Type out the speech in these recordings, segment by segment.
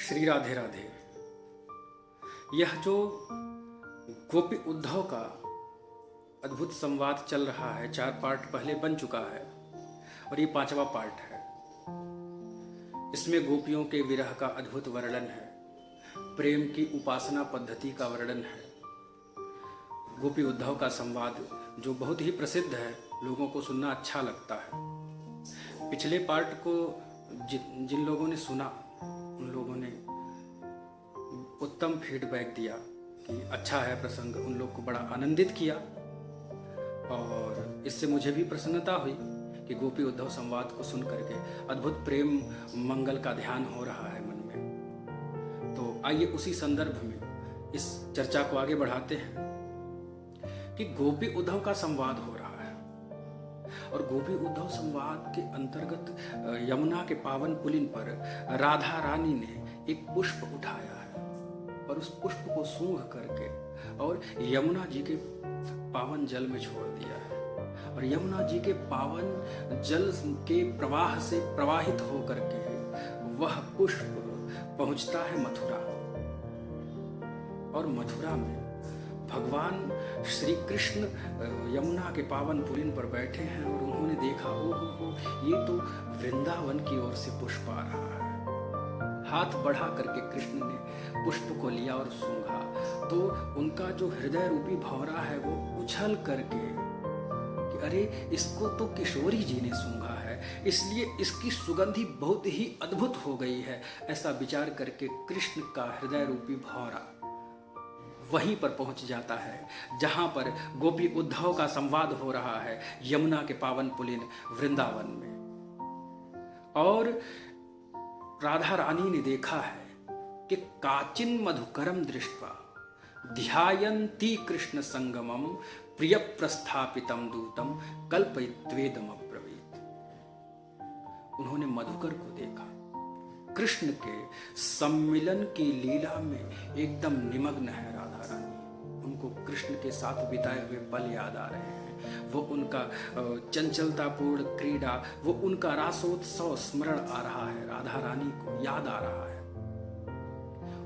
श्री राधे राधे। यह जो गोपी उद्धव का अद्भुत संवाद चल रहा है, 4 पार्ट पहले बन चुका है और ये 5वां पार्ट है। इसमें गोपियों के विरह का अद्भुत वर्णन है, प्रेम की उपासना पद्धति का वर्णन है। गोपी उद्धव का संवाद जो बहुत ही प्रसिद्ध है, लोगों को सुनना अच्छा लगता है। पिछले पार्ट को जिन लोगों ने सुना उन लोगों ने उत्तम फीडबैक दिया कि अच्छा है प्रसंग, उन लोग को बड़ा आनंदित किया और इससे मुझे भी प्रसन्नता हुई कि गोपी उद्धव संवाद को सुन करके अद्भुत प्रेम मंगल का ध्यान हो रहा है मन में। तो आइए उसी संदर्भ में इस चर्चा को आगे बढ़ाते हैं कि गोपी उद्धव का संवाद हो रहा है और गोपी उद्धव संवाद के अंतर्गत यमुना के पावन पुलिन पर राधा रानी ने एक पुष्प उठाया है और उस पुष्प को सूंघ करके और यमुना जी के पावन जल में छोड़ दिया है और यमुना जी के पावन जल के प्रवाह से प्रवाहित होकर के वह पुष्प पहुंचता है मथुरा और मथुरा में भगवान श्री कृष्ण यमुना के पावन पुलिन पर बैठे हैं और उन्होंने देखा हो ये तो वृंदावन की ओर से पुष्प आ रहा है। हाथ बढ़ा करके कृष्ण ने पुष्प को लिया और सूंघा तो उनका जो हृदय रूपी भंवरा है वो उछल करके कि अरे इसको तो किशोरी जी ने सूंघा है, इसलिए इसकी सुगंधी बहुत ही अद्भुत हो गई है। ऐसा विचार करके कृष्ण का हृदय रूपी भंवरा वहीं पर पहुंच जाता है जहां पर गोपी उद्धव का संवाद हो रहा है यमुना के पावन पुलिन वृंदावन में। और राधा रानी ने देखा है कि काचिन मधुकरम दृष्ट्वा ध्यायन्ती कृष्ण संगमम प्रिय प्रस्थापितम दूतम कल्पयित्वेदम अब्रवीत। उन्होंने मधुकर को देखा, कृष्ण के सम्मिलन की लीला में एकदम निमग्न है राधा रानी। उनको कृष्ण के साथ बिताए हुए पल याद आ रहे हैं, वो उनका चंचलतापूर्ण क्रीड़ा, वो उनका रासोत्सव स्मरण आ रहा है, राधा रानी को याद आ रहा है।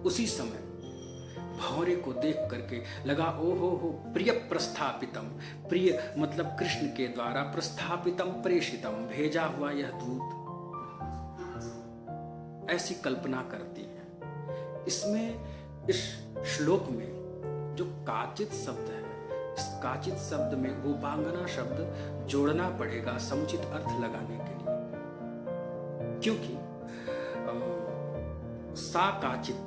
उसी समय भंवरे को देख करके लगा ओहो हो प्रिय प्रस्थापितम, प्रिय मतलब कृष्ण के द्वारा, प्रस्थापितम प्रेषितम भेजा हुआ यह दूत, ऐसी कल्पना करती है। इसमें इस श्लोक में जो काचित शब्द है, इस काचित शब्द में गोपांगना शब्द जोड़ना पड़ेगा समुचित अर्थ लगाने के लिए, क्योंकि सा काचित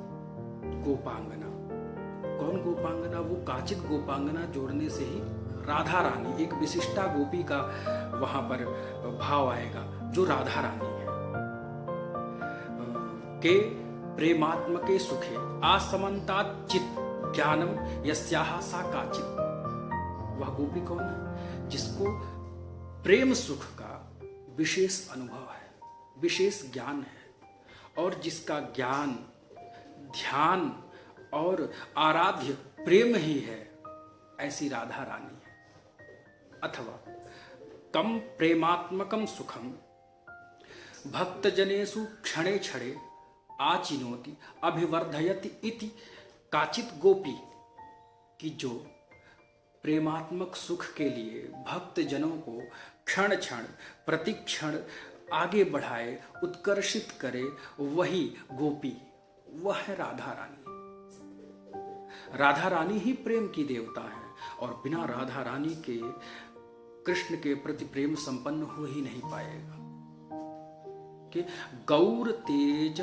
गोपांगना, कौन गोपांगना? वो काचित गोपांगना जोड़ने से ही राधा रानी, एक विशिष्टा गोपी का वहां पर भाव आएगा जो राधा रानी है। के प्रेमात्मके सुखे आसमंतात चित ज्ञानम यस्याहा सा काचित। वह गोपी कौन है? जिसको प्रेम सुख का विशेष अनुभव है, विशेष ज्ञान है और जिसका ज्ञान, ध्यान और आराध्य प्रेम ही है, ऐसी राधा रानी है। अथवा कम प्रेमात्मकम सुखम भक्तजनेषु क्षणे क्षणे आचिनोति अभिवर्धयति इति काचित गोपी, की जो प्रेमात्मक सुख के लिए भक्त जनों को क्षण क्षण प्रतिक्षण आगे बढ़ाए, उत्कर्षित करे, वही गोपी, वह है राधा रानी। राधा रानी ही प्रेम की देवता है और बिना राधा रानी के कृष्ण के प्रति प्रेम संपन्न हो ही नहीं पाएगा। कि गौर तेज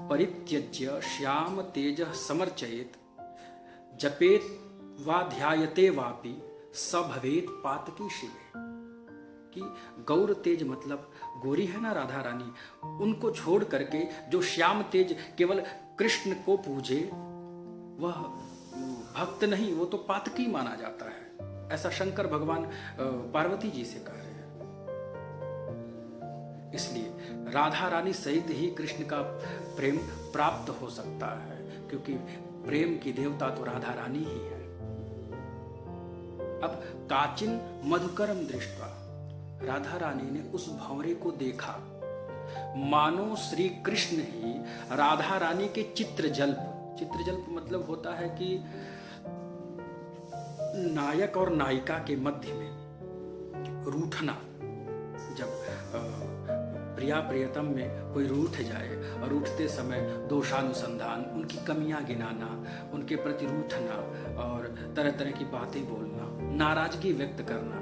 परित्यज्य श्याम तेज समर्चयेत जपेत वा ध्यायते वापि स भवेत पातकी शिवे। कि गौर तेज मतलब गोरी है ना राधा रानी, उनको छोड़ करके जो श्याम तेज केवल कृष्ण को पूजे वह भक्त नहीं, वो तो पातकी माना जाता है। ऐसा शंकर भगवान पार्वती जी से कह रहे हैं। इसलिए राधा रानी सहित ही कृष्ण का प्रेम प्राप्त हो सकता है, क्योंकि प्रेम की देवता तो राधा रानी ही है। अब काचिन मधुकरम दृष्टवा, राधा रानी ने उस भंवरे को देखा मानो श्री कृष्ण ही राधा रानी के चित्रजल्प मतलब होता है कि नायक और नायिका के मध्य में रूठना। जब प्रिया प्रियतम में कोई रूठ जाए और रूठते समय दोषानुसंधान, उनकी कमियां गिनाना, उनके प्रति रूठना और तरह तरह की बातें बोलना, नाराजगी व्यक्त करना,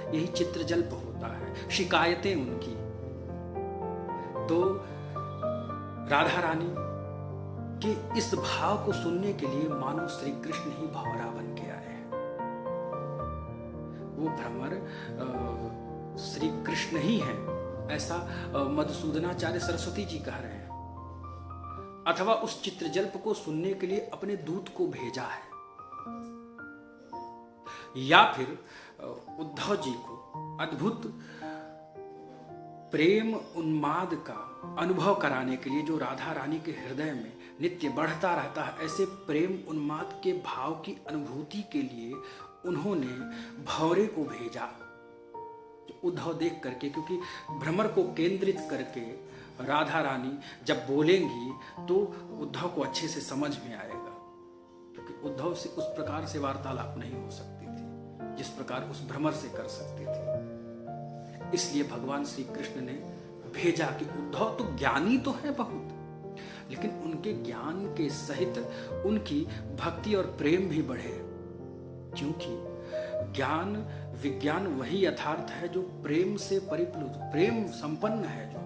यही चित्रजल्प होता है, शिकायतें उनकी। तो राधा रानी के इस भाव को सुनने के लिए मानो श्री कृष्ण ही भंवरा बन के आए हैं। वो भ्रमर श्री कृष्ण ही हैं, ऐसा मधुसूदनाचार्य सरस्वती जी कह रहे हैं। अथवा उस चित्रजल्प को सुनने के लिए अपने दूत को भेजा है, या फिर उद्धव जी को अद्भुत प्रेम उन्माद का अनुभव कराने के लिए, जो राधा रानी के हृदय में नित्य बढ़ता रहता है, ऐसे प्रेम उन्माद के भाव की अनुभूति के लिए उन्होंने भंवरे को भेजा। उद्धव देख करके, क्योंकि भ्रमर को केंद्रित करके राधा रानी जब बोलेंगी तो उद्धव को अच्छे से समझ में आएगा, क्योंकि उद्धव से उस प्रकार से वार्तालाप नहीं हो सकती थी जिस प्रकार उस भ्रमर से कर सकती थी। इसलिए भगवान श्री कृष्ण ने भेजा कि उद्धव तो ज्ञानी तो है बहुत, लेकिन उनके ज्ञान के सहित उनकी भक्ति और प्रेम भी बढ़े, क्योंकि ज्ञान विज्ञान वही यथार्थ है जो प्रेम से परिप्लुत, प्रेम संपन्न है। जो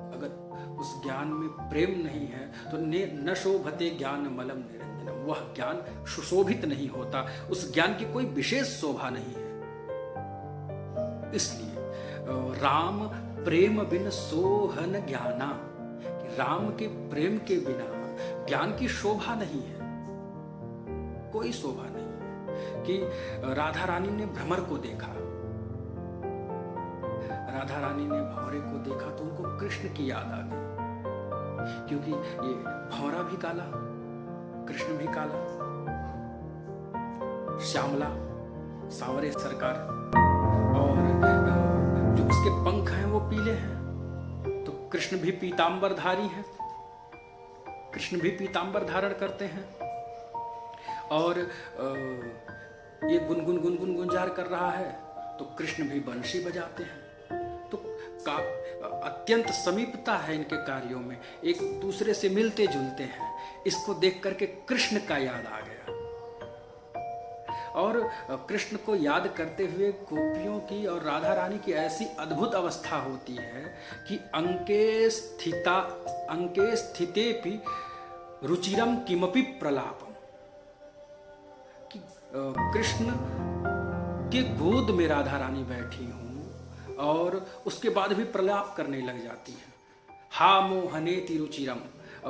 अगर उस ज्ञान में प्रेम नहीं है तो न शोभते ज्ञान मलम निरंजनम, वह ज्ञान सुशोभित नहीं होता, उस ज्ञान की कोई विशेष शोभा नहीं है। इसलिए राम प्रेम बिन सोहन ज्ञाना, राम के प्रेम के बिना ज्ञान की शोभा नहीं है, कोई शोभा नहीं है। कि राधा रानी ने भ्रमर को देखा, राधा रानी ने भंवरे को देखा तो उनको कृष्ण की याद आ गई, क्योंकि ये भंवरा भी काला, कृष्ण भी काला, श्यामला सांवरे सरकार, और जो उसके पंख हैं वो पीले हैं, तो कृष्ण भी पीतांबरधारी है, कृष्ण भी पीतांबर धारण करते हैं। और ये गुनगुन गुंजार कर रहा है तो कृष्ण भी बंशी बजाते हैं। तो अत्यंत समीपता है इनके कार्यों में, एक दूसरे से मिलते जुलते हैं। इसको देख करके कृष्ण का याद आ गया, और कृष्ण को याद करते हुए गोपियों की और राधा रानी की ऐसी अद्भुत अवस्था होती है कि अंके स्थितेपि रुचिरम किमपि प्रलापम, कि कृष्ण के गोद में राधा रानी बैठी हूं और उसके बाद भी प्रलाप करने लग जाती है। हा मोहनेति रुचिरम,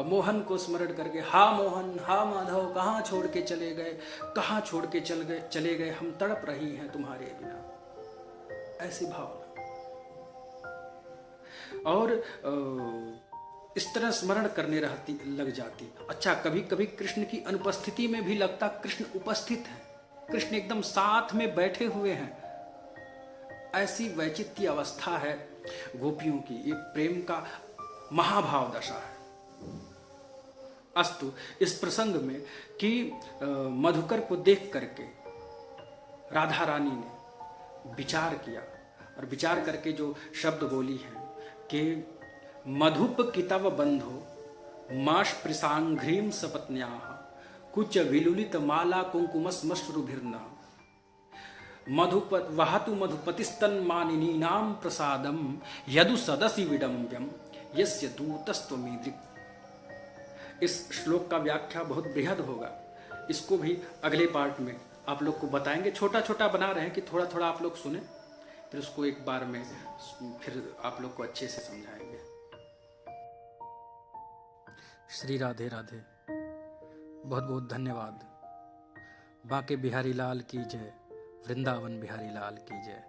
मोहन को स्मरण करके, हा मोहन, हा माधव, कहाँ छोड़ के चले गए, कहाँ छोड़ के चले गए, हम तड़प रही हैं तुम्हारे बिना, ऐसी भावना। और इस तरह स्मरण करने लग जाती। अच्छा, कभी कभी कृष्ण की अनुपस्थिति में भी लगता कृष्ण उपस्थित है, कृष्ण एकदम साथ में बैठे हुए हैं, ऐसी वैचित्र्य अवस्था है गोपियों की। ये प्रेम का महाभाव दशा है। अस्तु, इस प्रसंग में कि मधुकर को देख करके राधा रानी ने विचार किया, और विचार करके जो शब्द बोली है कि मधुप कितव बंधो माश प्रसांघ्रीम सपत्न्याः कुच विलुलित माला कुंकुमस्मश्रुभिर्ना मधुपत वहतु मधुपतिस्तन मानिनी नाम प्रसादम यदु सदसि विडम्ब्यम यस्य दूतस्त्वमीदृक्। इस श्लोक का व्याख्या बहुत बृहद होगा, इसको भी अगले पार्ट में आप लोग को बताएंगे। छोटा छोटा बना रहे हैं कि थोड़ा थोड़ा आप लोग सुने, फिर उसको एक बार में फिर आप लोग को अच्छे से समझाएंगे। श्री राधे राधे, बहुत बहुत धन्यवाद। बांके बिहारी लाल की जय, वृंदावन बिहारी लाल की जय।